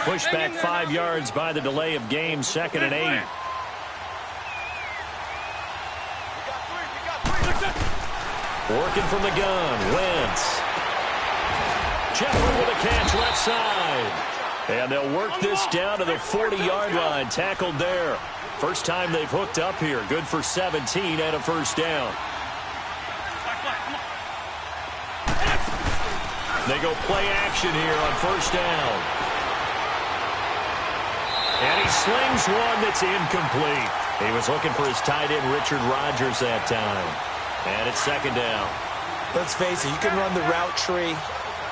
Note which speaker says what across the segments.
Speaker 1: pushed back 5 yards by the delay of game, 2nd and 8. Working from the gun, Wentz. Jeffrey with a catch left side. And they'll work this down to the 40-yard line, tackled there. First time they've hooked up here. Good for 17 and a first down. They go play action here on first down. And he slings one that's incomplete. He was looking for his tight end, Richard Rodgers, that time. And it's 2nd down.
Speaker 2: Let's face it, you can run the route tree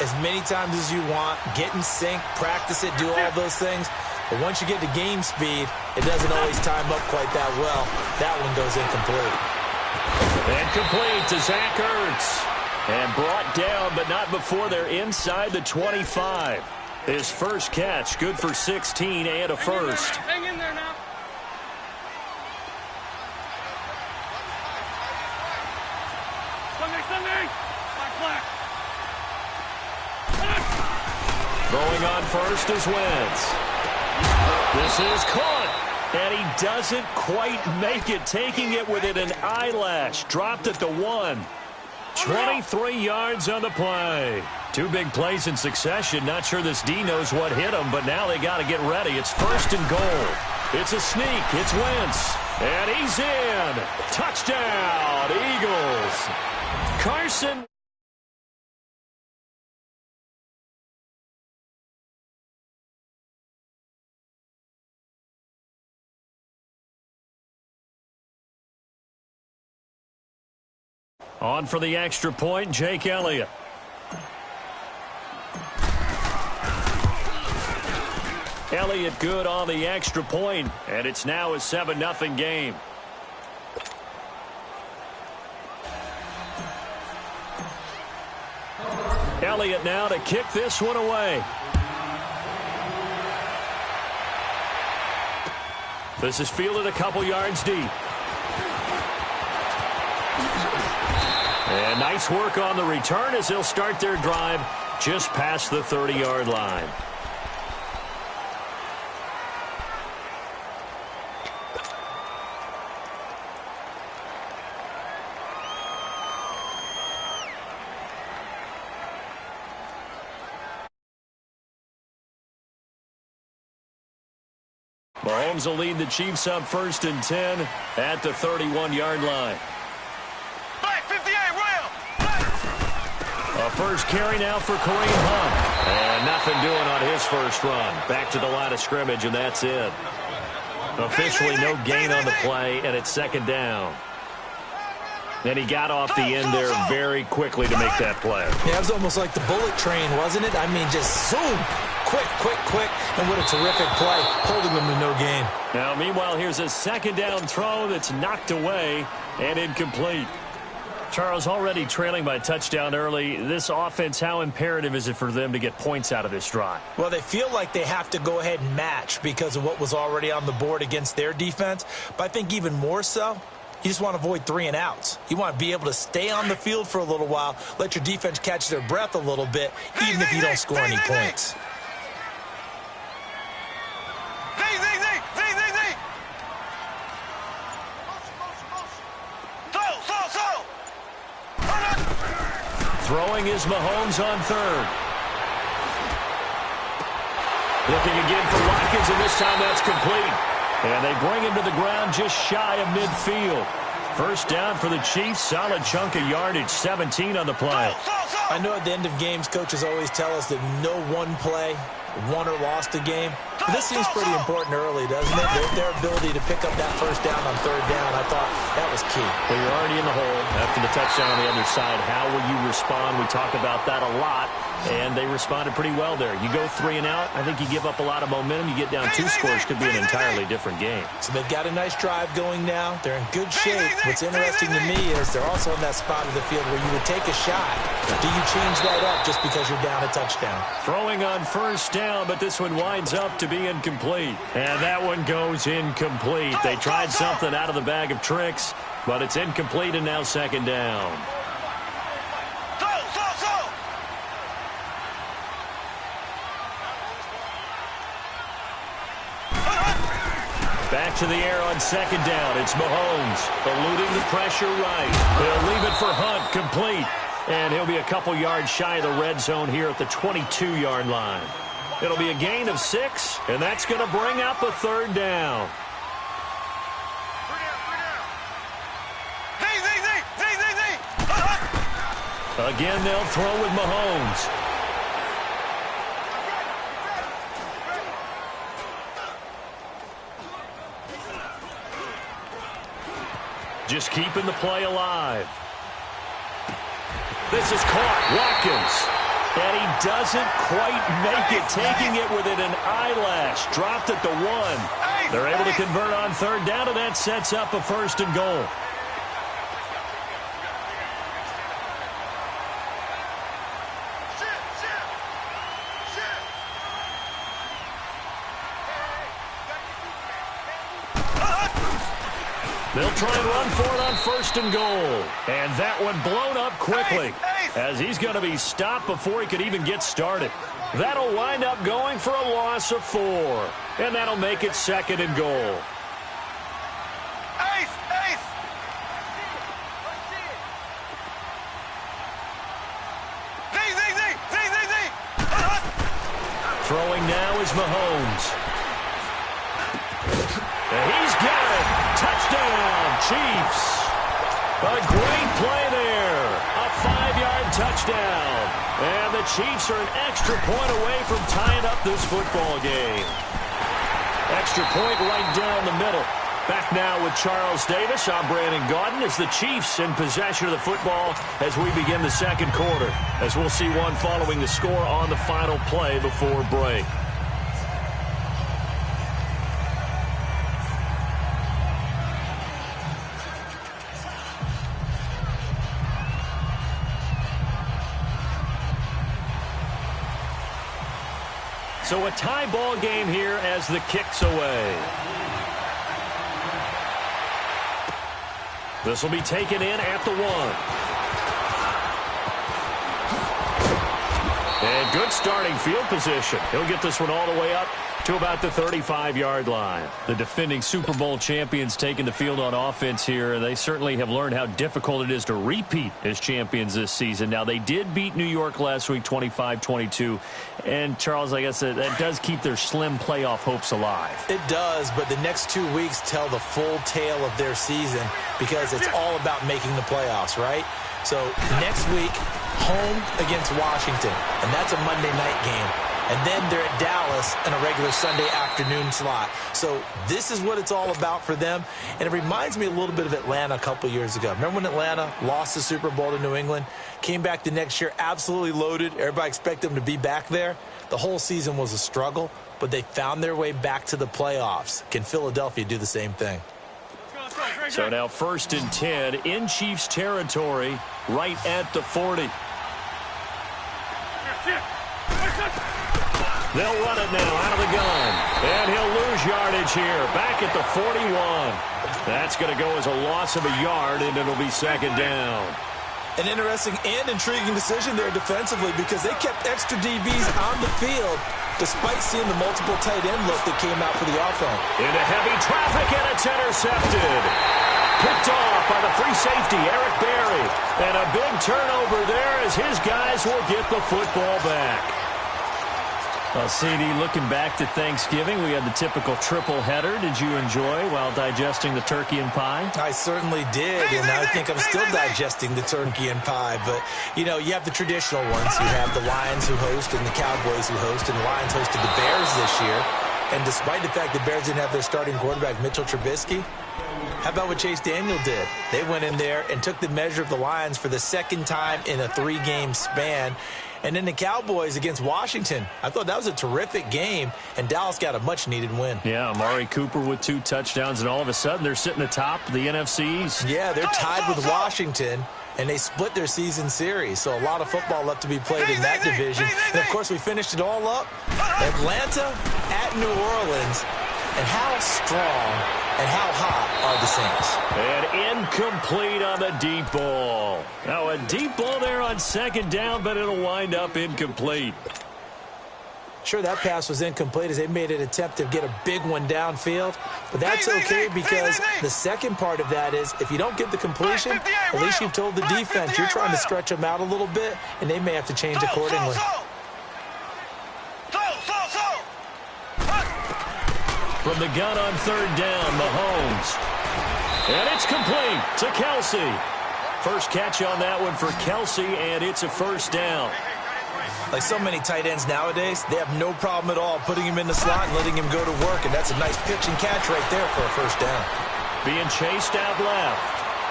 Speaker 2: as many times as you want, get in sync, practice it, do all those things. But once you get to game speed, it doesn't always time up quite that well. That one goes incomplete.
Speaker 1: And complete to Zach Ertz. And brought down, but not before they're inside the 25. His first catch, good for 16 and a first.
Speaker 3: Hang in there now. Sunday. Black.
Speaker 1: Throwing on first is Wentz. This is caught. And he doesn't quite make it, taking it within an eyelash. Dropped at the 1. 23 yards on the play. 2 big plays in succession. Not sure this D knows what hit him, but now they got to get ready. It's 1st and goal. It's a sneak. It's Wentz. And he's in. Touchdown, Eagles. Carson. On for the extra point, Jake Elliott. Elliott good on the extra point, and it's now a 7-0 game. Elliott now to kick this one away. This is fielded a couple yards deep. And nice work on the return as they'll start their drive just past the 30-yard line. Mahomes will lead the Chiefs up 1st and 10 at the 31-yard line. A first carry now for Kareem Hunt. And nothing doing on his first run. Back to the line of scrimmage, and that's it. Officially no gain on the play, and it's 2nd down. And he got off the end there very quickly to make that play.
Speaker 2: Yeah, it was almost like the bullet train, wasn't it? I mean, just zoom. Quick. And what a terrific play, holding them to no gain.
Speaker 1: Now, meanwhile, here's a 2nd down throw that's knocked away and incomplete. Charles, already trailing by a touchdown early. This offense, how imperative is it for them to get points out of this drive?
Speaker 2: Well, they feel like they have to go ahead and match because of what was already on the board against their defense. But I think even more so, you just want to avoid 3 and outs. You want to be able to stay on the field for a little while, let your defense catch their breath a little bit, even if you don't score any points.
Speaker 1: Throwing is Mahomes on 3rd. Looking again for Watkins, and this time that's complete. And they bring him to the ground just shy of midfield. First down for the Chiefs. Solid chunk of yardage, 17 on the play.
Speaker 2: I know at the end of games, coaches always tell us that no one play won or lost a game. But this seems pretty important early, doesn't it? Their ability to pick up that first down on 3rd down, I thought that was key.
Speaker 1: Well, you're already in the hole after the touchdown on the other side. How will you respond? We talk about that a lot, and they responded pretty well there. You go 3 and out, I think you give up a lot of momentum. You get down 2 scores, could be an entirely different game.
Speaker 2: So they've got a nice drive going now. They're in good shape. What's interesting to me is they're also in that spot of the field where you would take a shot. Do you change that up just because you're down a touchdown?
Speaker 1: Throwing on first down, but this one winds up to be incomplete. And that one goes incomplete. They tried something out of the bag of tricks, but it's incomplete and now 2nd down. Back to the air on second down. It's Mahomes eluding the pressure right. They'll leave it for Hunt, complete. And he'll be a couple yards shy of the red zone here at the 22-yard line. It'll be a gain of 6, and that's going to bring up a third down. Again, they'll throw with Mahomes. Just keeping the play alive. This is caught. Watkins. And he doesn't quite make it, taking it within an eyelash. Dropped at the 1. They're able to convert on third down, and that sets up a first and goal. They'll try and run for it on first and goal. And that one blown up quickly as he's going to be stopped before he could even get started. That'll wind up going for a loss of 4. And that'll make it second and goal. Throwing now is Mahomes. And he's got it. Touchdown, Chiefs. A great play there. A 5-yard touchdown. And the Chiefs are an extra point away from tying up this football game. Extra point right down the middle. Back now with Charles Davis. I'm Brandon Gaudin as the Chiefs in possession of the football as we begin the second quarter. As we'll see one following the score on the final play before break. So a tie ball game here as the kick's away. This will be taken in at the 1. And good starting field position. He'll get this one all the way up to about the 35-yard line. The defending Super Bowl champions taking the field on offense here. They certainly have learned how difficult it is to repeat as champions this season. Now, they did beat New York last week 25-22. And, Charles, I guess that does keep their slim playoff hopes alive.
Speaker 2: It does, but the next 2 weeks tell the full tale of their season because it's all about making the playoffs, right? So next week, home against Washington, and that's a Monday night game. And then they're at Dallas in a regular Sunday afternoon slot. So this is what it's all about for them. And it reminds me a little bit of Atlanta a couple years ago. Remember when Atlanta lost the Super Bowl to New England? Came back the next year absolutely loaded. Everybody expected them to be back there. The whole season was a struggle, but they found their way back to the playoffs. Can Philadelphia do the same thing?
Speaker 1: So now 1st and 10 in Chiefs territory right at the 40. They'll run it now out of the gun. And he'll lose yardage here. Back at the 41. That's going to go as a loss of a yard, and it'll be second down.
Speaker 2: An interesting and intriguing decision there defensively because they kept extra DBs on the field despite seeing the multiple tight end look that came out for the offense.
Speaker 1: Into heavy traffic, and it's intercepted. Picked off by the free safety, Eric Berry. And a big turnover there as his guys will get the football back. Well, CD, looking back to Thanksgiving, we had the typical triple header. Did you enjoy while digesting the turkey and pie?
Speaker 2: I certainly did, and I think I'm still digesting the turkey and pie. But, you know, you have the traditional ones. You have the Lions who host and the Cowboys who host, and the Lions hosted the Bears this year. And despite the fact the Bears didn't have their starting quarterback, Mitchell Trubisky, how about what Chase Daniel did? They went in there and took the measure of the Lions for the second time in a 3-game span. And then the Cowboys against Washington. I thought that was a terrific game, and Dallas got a much-needed win.
Speaker 1: Yeah, Amari Cooper with 2 touchdowns, and all of a sudden they're sitting atop the NFC East.
Speaker 2: Yeah, they're tied with Washington, and they split their season series. So a lot of football left to be played in that division. And, of course, we finished it all up. Atlanta at New Orleans. And how strong and how hot are the Saints?
Speaker 1: And incomplete on the deep ball. Now a deep ball there on second down, but it'll wind up incomplete.
Speaker 2: Sure, that pass was incomplete as they made an attempt to get a big one downfield, but that's okay because the second part of that is if you don't get the completion, at least you've told the defense you're trying to stretch them out a little bit, and they may have to change accordingly.
Speaker 1: From the gun on third down, Mahomes. And it's complete to Kelsey. First catch on that one for Kelsey, and it's a first down.
Speaker 2: Like so many tight ends nowadays, they have no problem at all putting him in the slot and letting him go to work, and that's a nice pitch and catch right there for a first down.
Speaker 1: Being chased out left.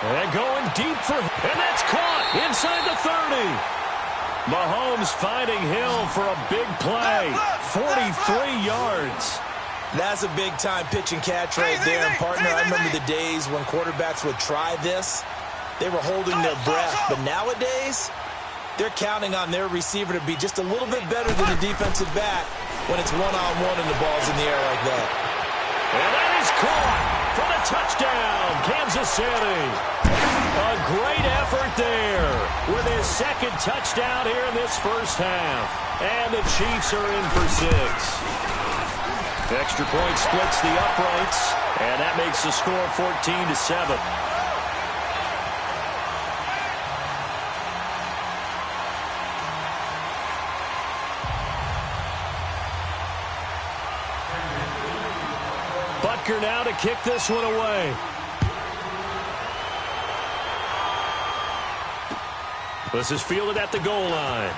Speaker 1: And going deep for him. And that's caught inside the 30. Mahomes finding Hill for a big play. 43 yards.
Speaker 2: That's a big-time pitch and catch right there. And, partner, I remember the days when quarterbacks would try this. They were holding their breath. But nowadays, they're counting on their receiver to be just a little bit better than the defensive back when it's one-on-one and the ball's in the air like that.
Speaker 1: And that is caught for the touchdown, Kansas City. A great effort there with his second touchdown here in this first half. And the Chiefs are in for 6. Extra point splits the uprights, and that makes the score 14-7. Butker now to kick this one away. This is fielded at the goal line.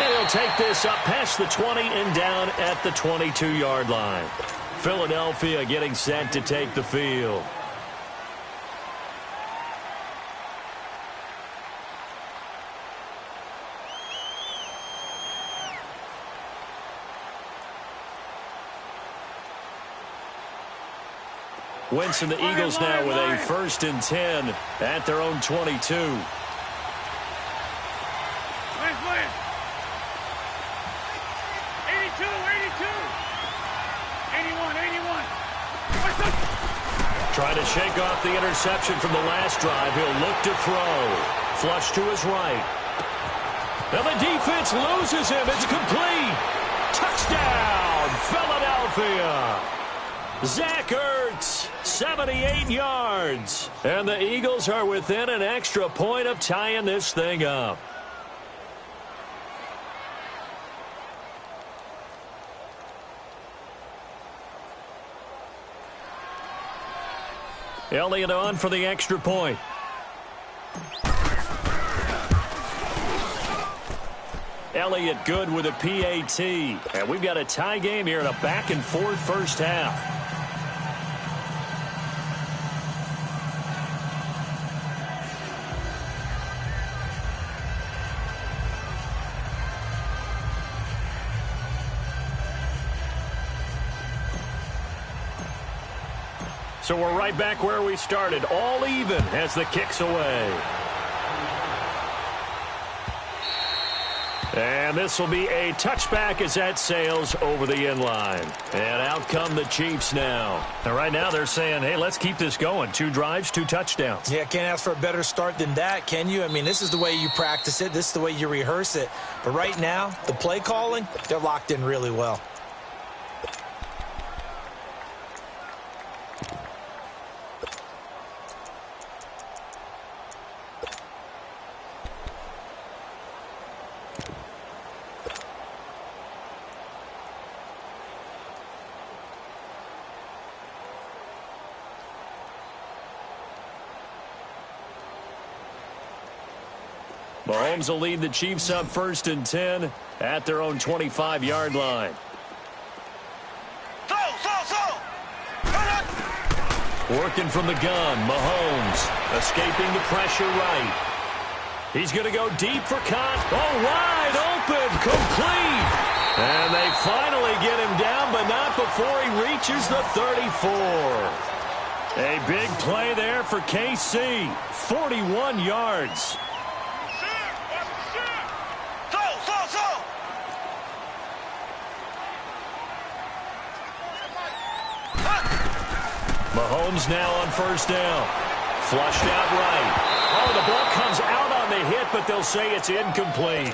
Speaker 1: And he'll take this up past the 20 and down at the 22-yard line. Philadelphia getting set to take the field. Wentz and the Eagles now with a 1st and 10 at their own 22.
Speaker 3: 81.
Speaker 1: Trying to shake off the interception from the last drive. He'll look to throw. Flush to his right. Now the defense loses him. It's complete. Touchdown, Philadelphia. Zach Ertz, 78 yards. And the Eagles are within an extra point of tying this thing up. Elliott on for the extra point. Elliott good with a PAT. And we've got a tie game here in a back-and-forth first half. So we're right back where we started, all even as the kick's away. And this will be a touchback as that sails over the end line. And out come the Chiefs now. And right now they're saying, hey, let's keep this going. 2 drives, 2 touchdowns.
Speaker 2: Yeah, can't ask for a better start than that, can you? I mean, this is the way you practice it. This is the way you rehearse it. But right now, the play calling, they're locked in really well.
Speaker 1: Mahomes will lead the Chiefs up 1st and 10 at their own 25-yard line. Working from the gun, Mahomes escaping the pressure right. He's going to go deep for Kant. Oh, wide open, complete. And they finally get him down, but not before he reaches the 34. A big play there for KC, 41 yards. Mahomes now on 1st down. Flushed out right. Oh, the ball comes out on the hit, but they'll say it's incomplete.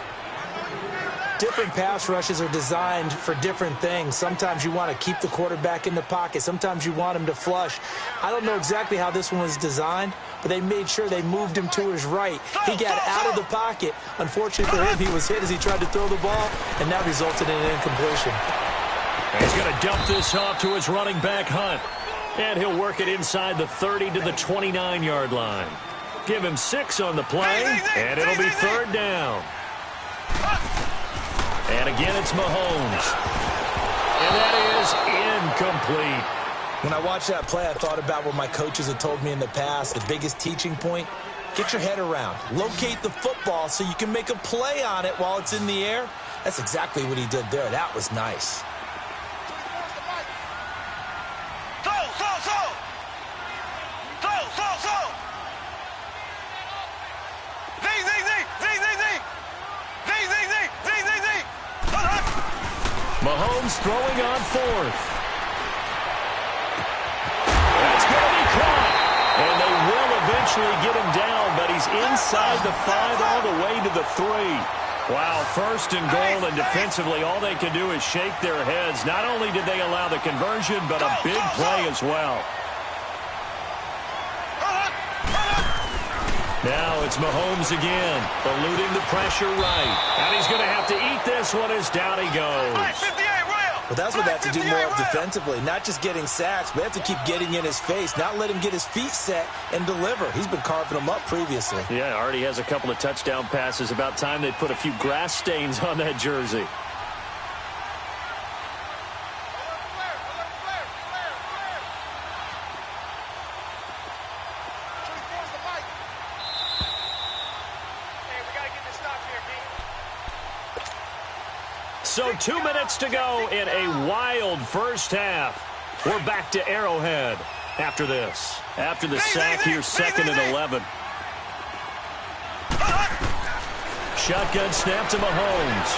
Speaker 2: Different pass rushes are designed for different things. Sometimes you want to keep the quarterback in the pocket. Sometimes you want him to flush. I don't know exactly how this one was designed, but they made sure they moved him to his right. He got out of the pocket. Unfortunately for him, he was hit as he tried to throw the ball, and that resulted in an incompletion.
Speaker 1: He's going to dump this off to his running back, Hunt. And he'll work it inside the 30 to the 29-yard line. Give him 6 on the play, and it'll be 3rd down. And again, it's Mahomes. And that is incomplete.
Speaker 2: When I watched that play, I thought about what my coaches had told me in the past. The biggest teaching point, get your head around. Locate the football so you can make a play on it while it's in the air. That's exactly what he did there. That was nice.
Speaker 1: Mahomes throwing on 4th. That's going to be caught. And they will eventually get him down, but he's inside the 5 all the way to the 3. Wow, 1st and goal, and defensively all they can do is shake their heads. Not only did they allow the conversion, but a big play as well. Now it's Mahomes again, eluding the pressure right. And he's going to have to eat this one as down he goes.
Speaker 2: Well, that's what they have to do more of defensively. Not just getting sacks, but they have to keep getting in his face, not let him get his feet set and deliver. He's been carving them up previously.
Speaker 1: Yeah, already has a couple of touchdown passes. About time they put a few grass stains on that jersey. So 2 minutes to go in a wild first half. We're back to Arrowhead after this. After the sack, here's 2nd and 11. Shotgun snap to Mahomes.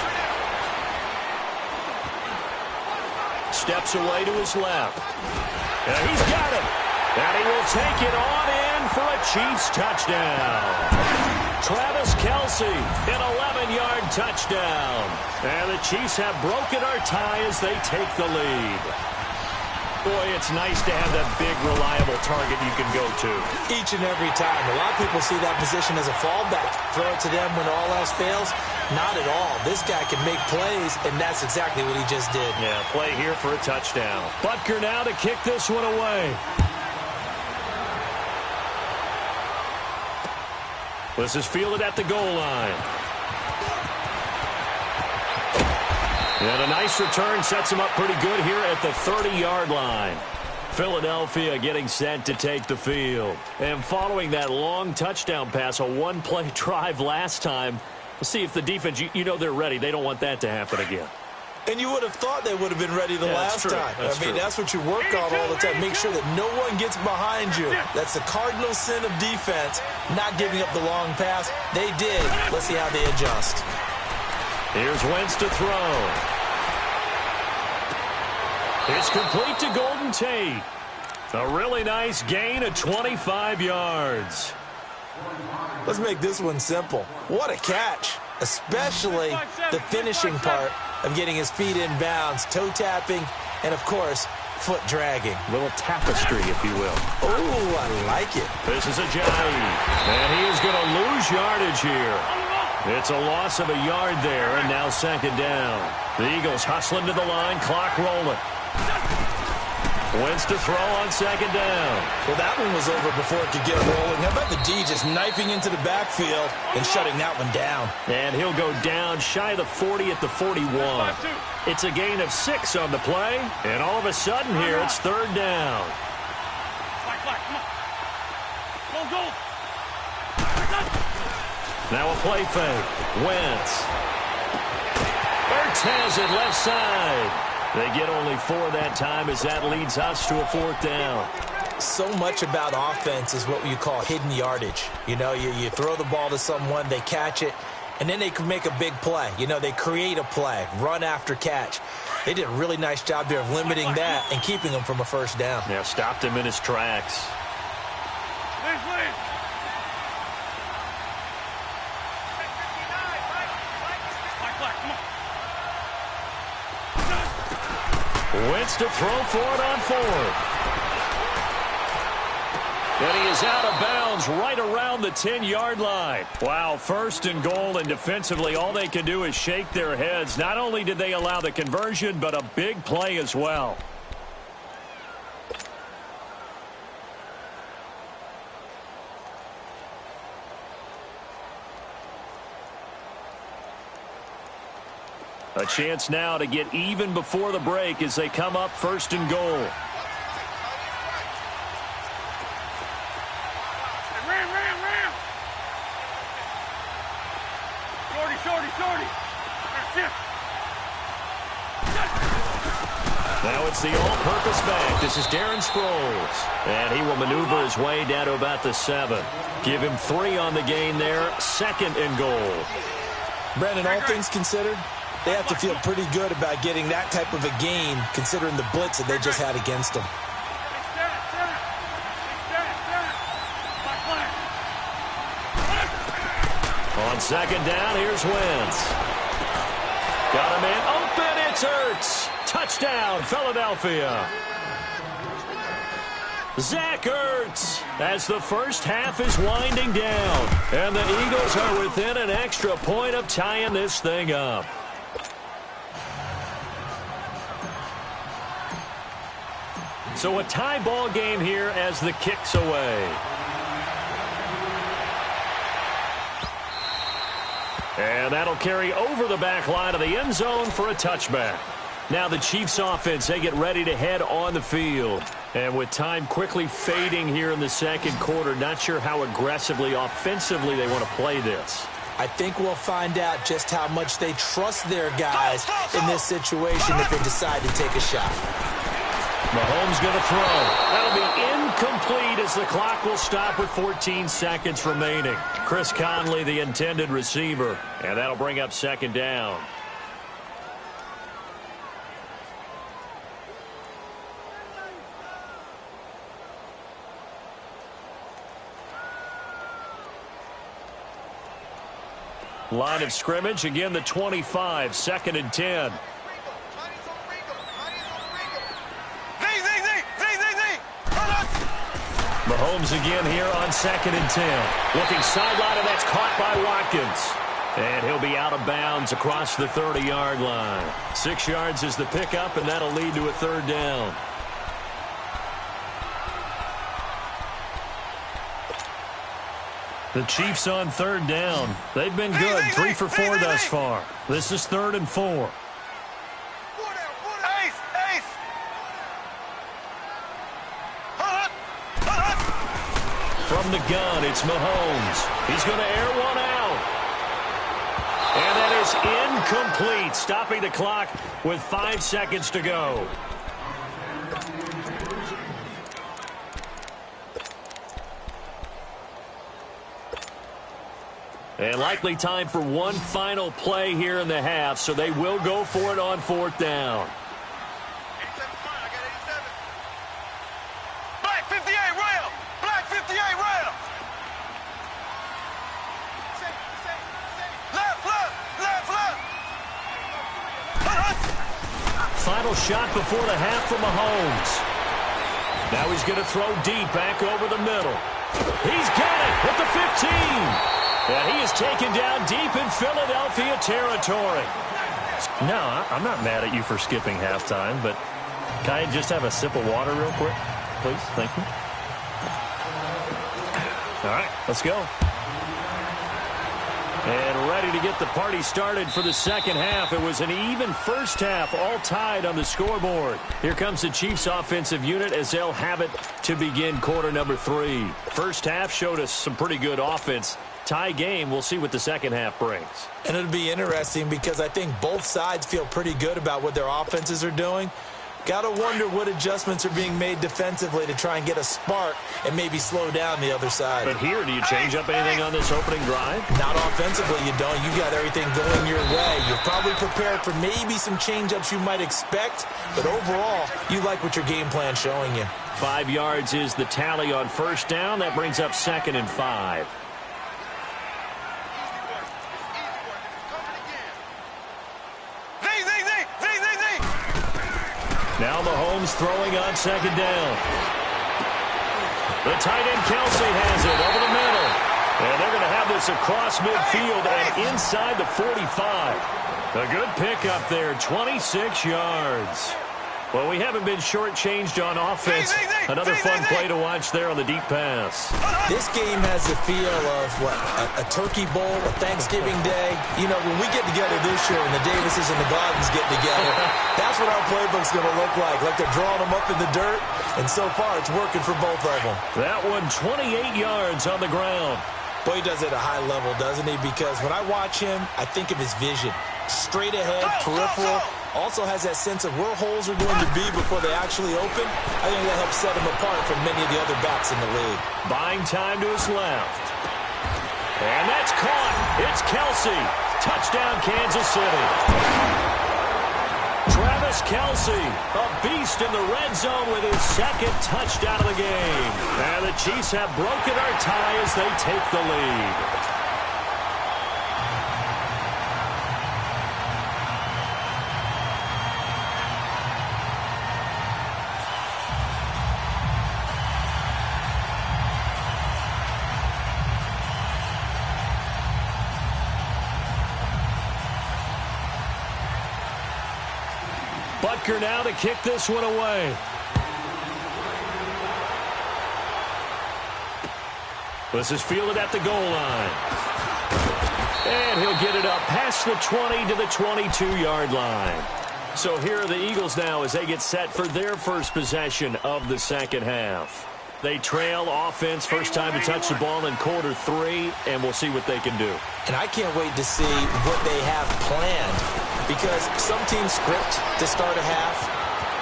Speaker 1: Steps away to his left. And he's got it. And he will take it on in for a Chiefs touchdown. Travis Kelce, an 11-yard touchdown. And the Chiefs have broken our tie as they take the lead. Boy, it's nice to have that big, reliable target you can go to.
Speaker 2: Each and every time. A lot of people see that position as a fallback. Throw it to them when all else fails. Not at all. This guy can make plays, and that's exactly what he just did.
Speaker 1: Yeah, play here for a touchdown. Butker now to kick this one away. This is fielded at the goal line. And a nice return sets him up pretty good here at the 30-yard line. Philadelphia getting set to take the field. And following that long touchdown pass, a one-play drive last time, we'll see if the defense, you know they're ready. They don't want that to happen again.
Speaker 2: And you would have thought they would have been ready the last time. That's what you work on all the time. Make sure that no one gets behind you. That's the cardinal sin of defense, not giving up the long pass. They did. Let's see how they adjust.
Speaker 1: Here's Wentz to throw. It's complete to Golden Tate. A really nice gain of 25 yards.
Speaker 2: Let's make this one simple. What a catch, especially the finishing part of getting his feet in bounds, toe tapping, and, of course, foot dragging.
Speaker 1: A little tapestry, if you will.
Speaker 2: Oh, I like it.
Speaker 1: This is a Ajayi, and he is going to lose yardage here. It's a loss of a yard there, and now 2nd down. The Eagles hustling to the line, clock rolling. Wentz to throw on 2nd down.
Speaker 2: Well, that one was over before it could get rolling. How about the D just knifing into the backfield and shutting that one down?
Speaker 1: And he'll go down shy of the 40 at the 41. It's a gain of 6 on the play, and all of a sudden here it's 3rd down. Now a play fake. Wentz. Ertz has it left side. They get only 4 that time as that leads us to a 4th down.
Speaker 2: So much about offense is what you call hidden yardage. You know, you throw the ball to someone, they catch it, and then they can make a big play. You know, they create a play, run after catch. They did a really nice job there of limiting that and keeping him from a 1st down.
Speaker 1: Yeah, stopped him in his tracks. Wentz to throw for it on fourth. And he is out of bounds right around the 10-yard line. Wow, first and goal, and defensively all they can do is shake their heads. Not only did they allow the conversion, but a big play as well. A chance now to get even before the break as they come up first and goal.
Speaker 3: Ram. Shorty. That's it.
Speaker 1: Now it's the all-purpose back. This is Darren Sproles. And he will maneuver his way down to about the 7. Give him 3 on the gain there. Second and goal.
Speaker 2: Brandon, all things considered, they have to feel pretty good about getting that type of a gain, considering the blitz that they just had against them.
Speaker 1: On second down, here's Wentz. Got a man open, it's Ertz. Touchdown, Philadelphia. Zach Ertz as the first half is winding down. And the Eagles are within an extra point of tying this thing up. So a tie ball game here as the kick's away. And that'll carry over the back line of the end zone for a touchback. Now the Chiefs offense, they get ready to head on the field. And with time quickly fading here in the second quarter, not sure how aggressively, offensively they want to play this.
Speaker 2: I think we'll find out just how much they trust their guys in this situation if they decide to take a shot.
Speaker 1: Mahomes going to throw. That'll be incomplete as the clock will stop with 14 seconds remaining. Chris Conley, the intended receiver. And that'll bring up second down. Line of scrimmage, again the 25, second and 10. Mahomes again here on second and 10. Looking sideline, and that's caught by Watkins. And he'll be out of bounds across the 30-yard line. 6 yards is the pickup, and that'll lead to a third down. The Chiefs on third down. They've been good, 3 for 4 thus far. This is 3rd and 4. From the gun, it's Mahomes. He's going to air one out. And that is incomplete, stopping the clock with 5 seconds to go. And likely time for one final play here in the half, so they will go for it on 4th down.
Speaker 4: Black 58 rail! Black 58 rail! Left!
Speaker 1: Final shot before the half for Mahomes. Now he's going to throw deep back over the middle. He's got it at the 15. And he is taken down deep in Philadelphia territory. No, I'm not mad at you for skipping halftime, but can I just have a sip of water real quick, please? Thank you. All right, let's go. And ready to get the party started for the second half. It was an even first half, all tied on the scoreboard. Here comes the Chiefs offensive unit as they'll have it to begin quarter number 3. First half showed us some pretty good offense. Tie game, we'll see what the second half brings.
Speaker 2: And it'll be interesting because I think both sides feel pretty good about what their offenses are doing. Got to wonder what adjustments are being made defensively to try and get a spark and maybe slow down the other side.
Speaker 1: But here, do you change up anything on this opening drive?
Speaker 2: Not offensively, you don't. You got everything going your way. You're probably prepared for maybe some change-ups you might expect, but overall, you like what your game plan's showing you.
Speaker 1: 5 yards is the tally on first down. That brings up 2nd and 5. Now Rams throwing on second down. The tight end Kelsey has it over the middle. And they're going to have this across midfield and inside the 45. A good pickup there, 26 yards. Well, we haven't been shortchanged on offense. Another fun play to watch there on the deep pass.
Speaker 2: This game has the feel of, a turkey bowl, a Thanksgiving day. You know, when we get together this year and the Davises and the Gardens get together, that's what our playbook's going to look like they're drawing them up in the dirt. And so far, it's working for both of them.
Speaker 1: That one, 28 yards on the ground.
Speaker 2: Boy, he does it at a high level, doesn't he? Because when I watch him, I think of his vision. Straight ahead, peripheral. Also has that sense of where holes are going to be before they actually open. I think that helps set him apart from many of the other backs in the league.
Speaker 1: Buying time to his left. And that's caught. It's Kelsey. Touchdown, Kansas City. Travis Kelsey, a beast in the red zone with his second touchdown of the game. And the Chiefs have broken our tie as they take the lead. Butker now to kick this one away. This is fielded at the goal line. And he'll get it up past the 20 to the 22-yard line. So here are the Eagles now as they get set for their first possession of the second half. They trail offense, first time to touch the ball in quarter 3, and we'll see what they can do.
Speaker 2: And I can't wait to see what they have planned. Because some teams script to start a half.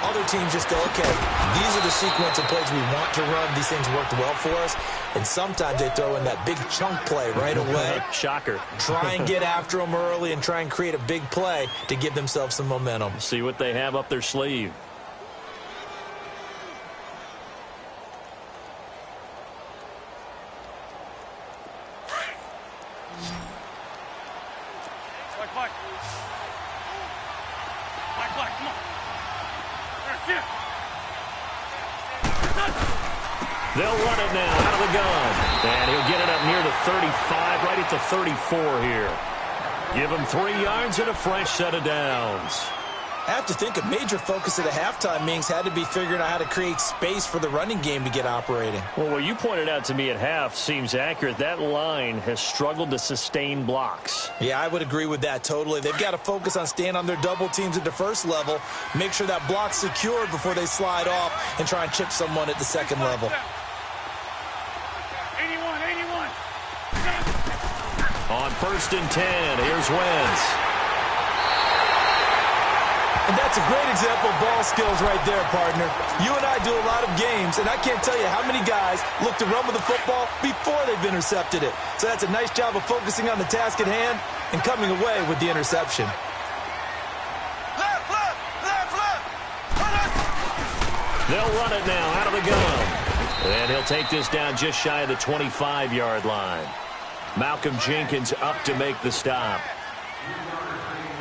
Speaker 2: Other teams just go, okay, these are the sequence of plays we want to run. These things worked well for us. And sometimes they throw in that big chunk play right away.
Speaker 1: Shocker.
Speaker 2: Try and get after them early and try and create a big play to give themselves some momentum.
Speaker 1: See what they have up their sleeve. They'll run it now out of the gun. And he'll get it up near the 35, right at the 34 here. Give him 3 yards and a fresh set of downs.
Speaker 2: I have to think a major focus of the halftime meetings had to be figuring out how to create space for the running game to get operating.
Speaker 1: Well, what you pointed out to me at half seems accurate. That line has struggled to sustain blocks.
Speaker 2: Yeah, I would agree with that totally. They've got to focus on staying on their double teams at the first level, make sure that block's secured before they slide off and try and chip someone at the second level.
Speaker 3: 81.
Speaker 1: On 1st and 10, here's Wentz.
Speaker 2: And that's a great example of ball skills right there, partner. You and I do a lot of games, and I can't tell you how many guys look to run with the football before they've intercepted it. So that's a nice job of focusing on the task at hand and coming away with the interception.
Speaker 4: Left.
Speaker 1: They'll run it now out of the gun. And he'll take this down just shy of the 25-yard line. Malcolm Jenkins up to make the stop.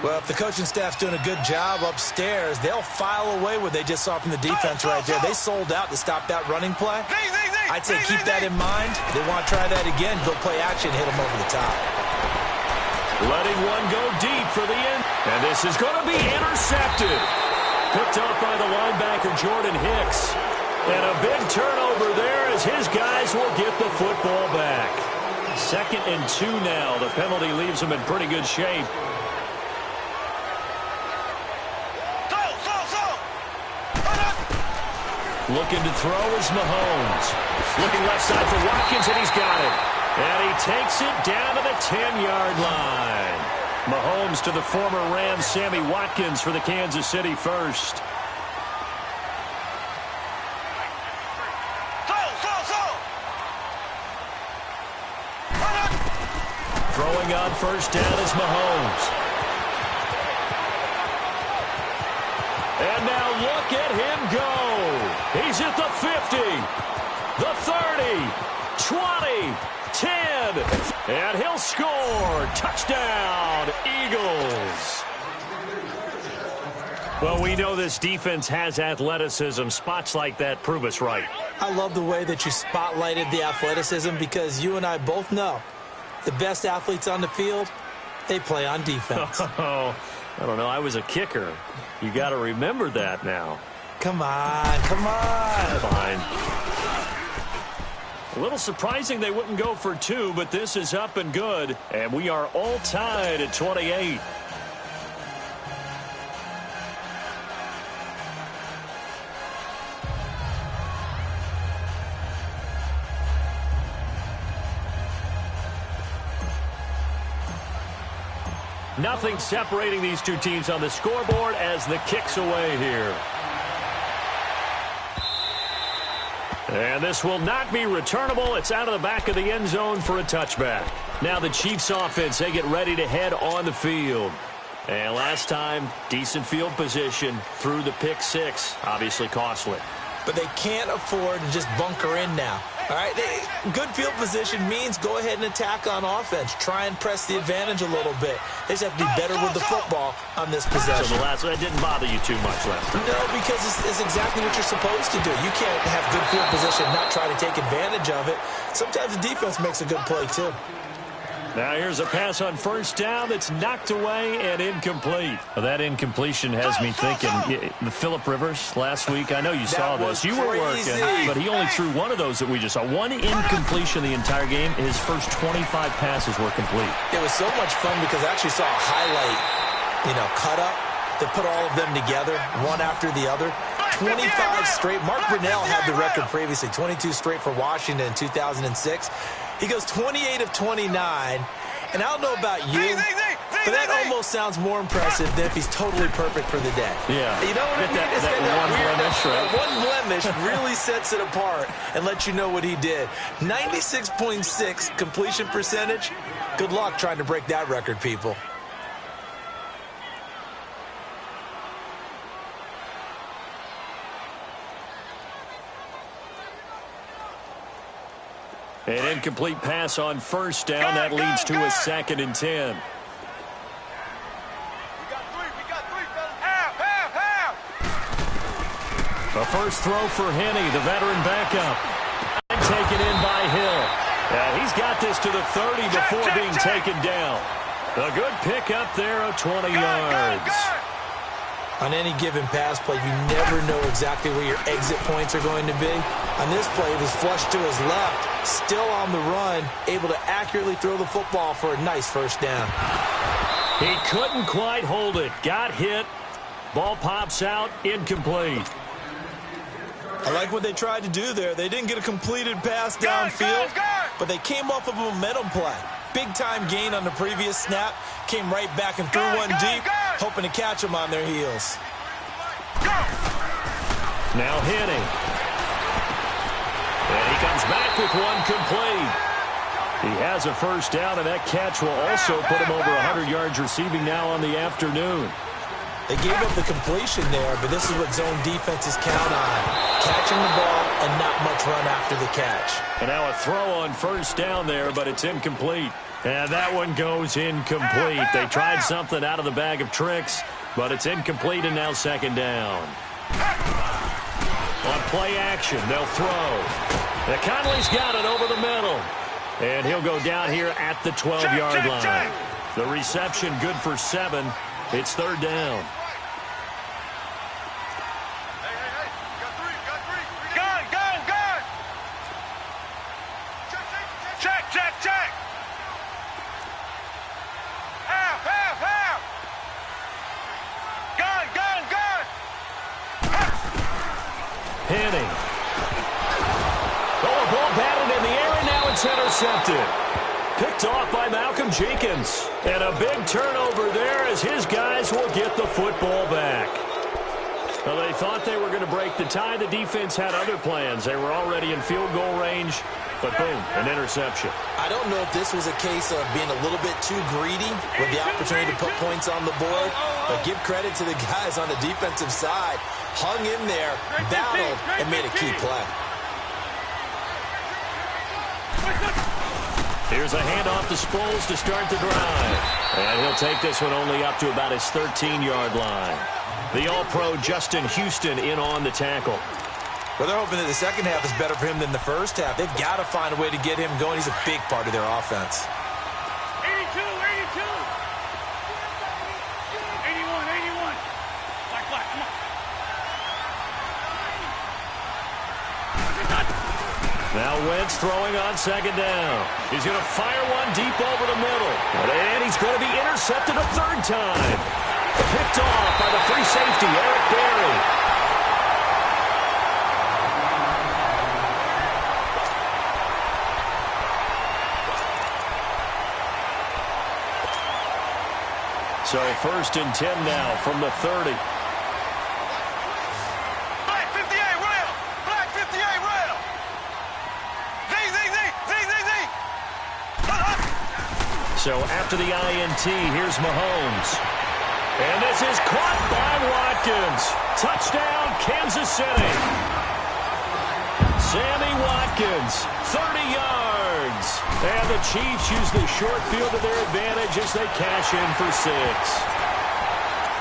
Speaker 2: Well, if the coaching staff's doing a good job upstairs, they'll file away what they just saw from the defense right there. They sold out to stop that running play. I'd say keep that in mind. They want to try that again. Go play action, hit them over the top.
Speaker 1: Letting one go deep for the end. And this is going to be intercepted. Picked up by the linebacker, Jordan Hicks. And a big turnover there as his guys will get the football back. 2nd and 2 now. The penalty leaves them in pretty good shape. Looking to throw is Mahomes. Looking left side for Watkins, and he's got it. And he takes it down to the 10-yard line. Mahomes to the former Rams, Sammy Watkins for the Kansas City first. Throwing on 1st down is Mahomes. And now look at him go. He's at the 50, the 30, 20, 10, and he'll score. Touchdown, Eagles. Well, we know this defense has athleticism. Spots like that prove us right.
Speaker 2: I love the way that you spotlighted the athleticism because you and I both know the best athletes on the field, they play on defense.
Speaker 1: Oh, I don't know. I was a kicker. You got to remember that now.
Speaker 2: Come on, come on.
Speaker 1: Fine. A little surprising they wouldn't go for two, but this is up and good, and we are all tied at 28. Nothing separating these two teams on the scoreboard as the kick's away here. And this will not be returnable. It's out of the back of the end zone for a touchback. Now the Chiefs offense, they get ready to head on the field. And last time, decent field position through the pick six. Obviously costly.
Speaker 2: But they can't afford to just bunker in now. All right, good field position means go ahead and attack on offense. Try and press the advantage a little bit. They just have to be better with the football on this possession.
Speaker 1: So the last one didn't bother you too much last time.
Speaker 2: No, because it's exactly what you're supposed to do. You can't have good field position and not try to take advantage of it. Sometimes the defense makes a good play, too.
Speaker 1: Now here's a pass on first down that's knocked away and incomplete. Well, that incompletion has me thinking, the Phillip Rivers last week, I know you saw this. You were working, but he only threw one of those that we just saw. One incompletion the entire game. His first 25 passes were complete.
Speaker 2: It was so much fun because I actually saw a highlight, cut up that put all of them together, one after the other. 25 straight. Mark Brunell had the record previously, 22 straight for Washington in 2006. He goes 28 of 29, and I don't know about you, but that almost sounds more impressive than if he's totally perfect for the day.
Speaker 1: Yeah.
Speaker 2: You know what I mean?
Speaker 1: That
Speaker 2: one blemish really sets it apart and lets you know what he did. 96.6 completion percentage. Good luck trying to break that record, people.
Speaker 1: An incomplete pass on first down. That leads to a 2nd and 10.
Speaker 4: We got three, fellas. Half.
Speaker 1: A first throw for Henney, the veteran backup. Taken in by Hill. And he's got this to the 30 before being taken down. A good pickup there of 20 yards.
Speaker 2: On any given pass play, you never know exactly where your exit points are going to be. On this play, it was flushed to his left, still on the run, able to accurately throw the football for a nice first down.
Speaker 1: He couldn't quite hold it. Got hit. Ball pops out, incomplete.
Speaker 2: I like what they tried to do there. They didn't get a completed pass downfield, but they came off of a momentum play. Big-time gain on the previous snap. Came right back and threw one deep, hoping to catch them on their heels.
Speaker 1: Now Henney. And he comes back with one complete. He has a first down, and that catch will also put him over 100 yards receiving now on the afternoon.
Speaker 2: They gave up the completion there, but this is what zone defenses count on. Catching the ball and not much run after the catch.
Speaker 1: And now a throw on first down there, but it's incomplete. And that one goes incomplete. They tried something out of the bag of tricks, but it's incomplete and now 2nd down. On play action, they'll throw. Now Conley's got it over the middle. And he'll go down here at the 12-yard line. The reception good for 7. It's 3rd down.
Speaker 4: Check. Half. Gun.
Speaker 1: Henney. Oh, a ball batted in the air, and now it's intercepted. Picked off by Malcolm Jenkins. And a big turnover there as his guys will get the football back. Well, they thought they were going to break the tie. The defense had other plans. They were already in field goal range, but boom, an interception.
Speaker 2: I don't know if this was a case of being a little bit too greedy with the opportunity to put points on the board, but give credit to the guys on the defensive side. Hung in there, battled, and made a key play.
Speaker 1: Here's a handoff to Sproles to start the drive. And he'll take this one only up to about his 13-yard line. The All-Pro Justin Houston in on the tackle.
Speaker 2: Well, they're hoping that the second half is better for him than the first half. They've got to find a way to get him going. He's a big part of their offense.
Speaker 3: 82, 82. 81, 81. Black, come on.
Speaker 1: Now Wentz throwing on second down. He's going to fire one deep over the middle. And he's going to be intercepted a third time. Picked off by the free safety, Eric Berry. So 1st and 10 now from the 30.
Speaker 4: Black 58 rail. Black 58 rail. Z.
Speaker 1: So after the INT, here's Mahomes. And this is caught by Watkins. Touchdown, Kansas City. Sammy Watkins, 30 yards. And the Chiefs use the short field to their advantage as they cash in for 6.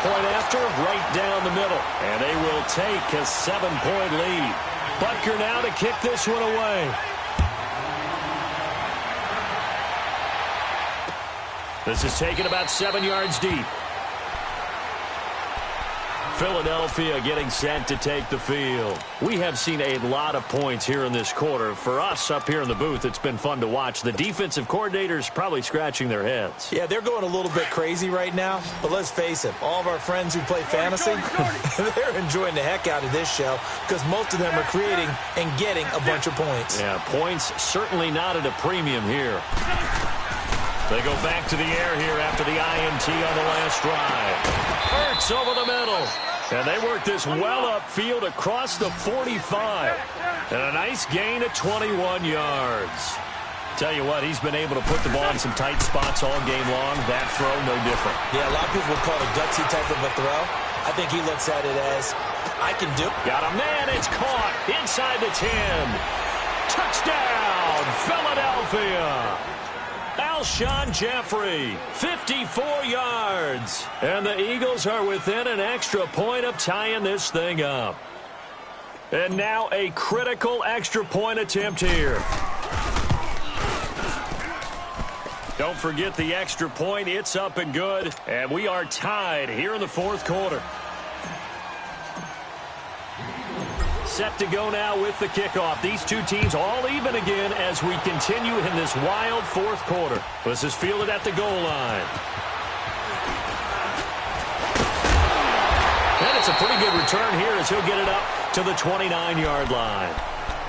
Speaker 1: Point after, right down the middle. And they will take a 7-point lead. Butker now to kick this one away. This is taken about 7 yards deep. Philadelphia getting set to take the field. We have seen a lot of points here in this quarter. For us up here in the booth, it's been fun to watch. The defensive coordinators probably scratching their heads.
Speaker 2: Yeah, they're going a little bit crazy right now. But let's face it, all of our friends who play fantasy, they're enjoying the heck out of this show because most of them are creating and getting a bunch of points.
Speaker 1: Yeah, points certainly not at a premium here. They go back to the air here after the INT on the last drive. Hurts over the middle. And they work this well upfield across the 45. And a nice gain of 21 yards. Tell you what, he's been able to put the ball in some tight spots all game long. That throw, no different.
Speaker 2: Yeah, a lot of people would call it a gutsy type of a throw. I think he looks at it as, I can do it.
Speaker 1: Got a man, it's caught inside the 10. Touchdown, Philadelphia. Alshon Jeffrey, 54 yards. And the Eagles are within an extra point of tying this thing up. And now a critical extra point attempt here. Don't forget the extra point. It's up and good. And we are tied here in the fourth quarter. Set to go now with the kickoff. These two teams all even again as we continue in this wild fourth quarter. This is fielded at the goal line. And it's a pretty good return here as he'll get it up to the 29-yard line.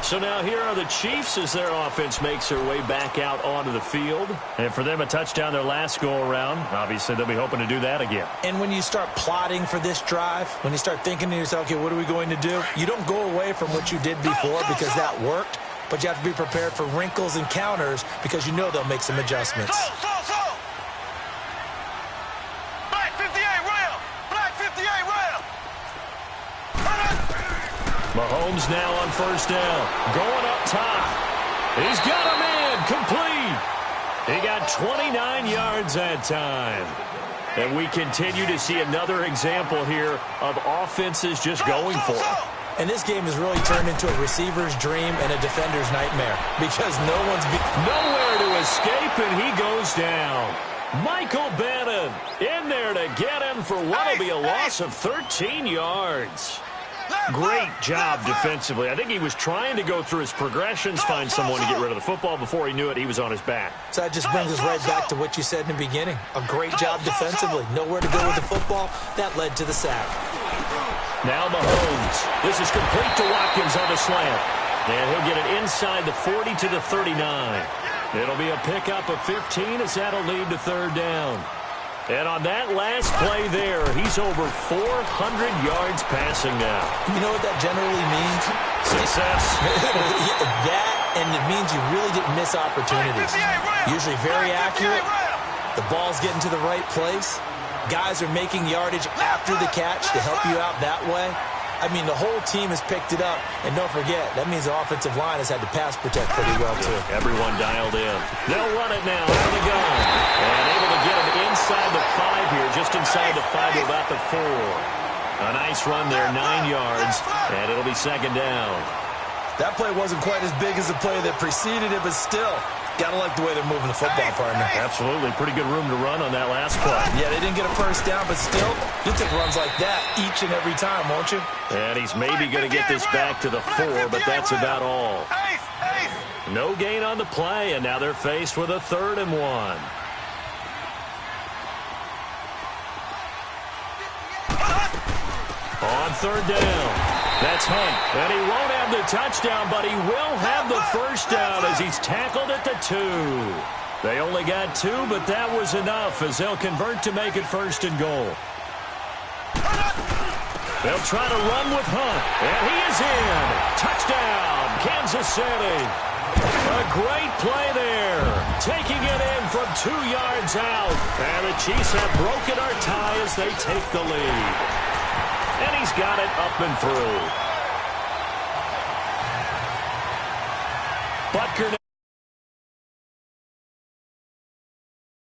Speaker 1: So now here are the Chiefs as their offense makes their way back out onto the field. And for them, a touchdown their last go-around. Obviously, they'll be hoping to do that again.
Speaker 2: And when you start plotting for this drive, when you start thinking to yourself, okay, what are we going to do? You don't go away from what you did before because that worked, but you have to be prepared for wrinkles and counters because you know they'll make some adjustments.
Speaker 4: Black 58 rail. Black 58 rail.
Speaker 1: Mahomes now on first down. Going up top. He's got him in. Complete. He got 29 yards that time. And we continue to see another example here of offenses just going for it.
Speaker 2: And this game has really turned into a receiver's dream and a defender's nightmare because
Speaker 1: nowhere to escape, and he goes down. Michael Bannon in there to get him for what will be a loss of 13 yards. Great job defensively. I think he was trying to go through his progressions, find someone to get rid of the football. Before he knew it, he was on his back.
Speaker 2: So that just brings us right back to what you said in the beginning. A great job defensively. Nowhere to go with the football. That led to the sack.
Speaker 1: Now Mahomes. This is complete to Watkins on the slant. And he'll get it inside the 40 to the 39. It'll be a pickup of 15 as that'll lead to third down. And on that last play there, he's over 400 yards passing now.
Speaker 2: You know what that generally means?
Speaker 1: Success.
Speaker 2: That, and it means you really didn't miss opportunities. Usually very accurate. The ball's getting to the right place. Guys are making yardage after the catch to help you out that way. I mean, the whole team has picked it up. And don't forget, that means the offensive line has had to pass protect pretty well, too.
Speaker 1: Everyone dialed in. They'll run it now out of the gun. And able to get him inside the 5 here, just inside the 5 to about the 4. A nice run there, 9 yards, and it'll be second down.
Speaker 2: That play wasn't quite as big as the play that preceded it, but still, gotta like the way they're moving the football, partner.
Speaker 1: Absolutely. Pretty good room to run on that last play.
Speaker 2: Yeah, they didn't get a first down, but still, you'll take runs like that each and every time, won't you?
Speaker 1: And he's maybe going to get this back to the 4, but that's about all. No gain on the play, and now they're faced with a 3rd and 1. On 3rd down, that's Hunt. And he won't have the touchdown, but he will have the first down as he's tackled at the 2. They only got 2, but that was enough as they'll convert to make it 1st and goal. They'll try to run with Hunt, and he is in. Touchdown, Kansas City. A great play there. Taking it in from 2 yards out. And the Chiefs have broken our tie as they take the lead. And he's got it up and through. Butker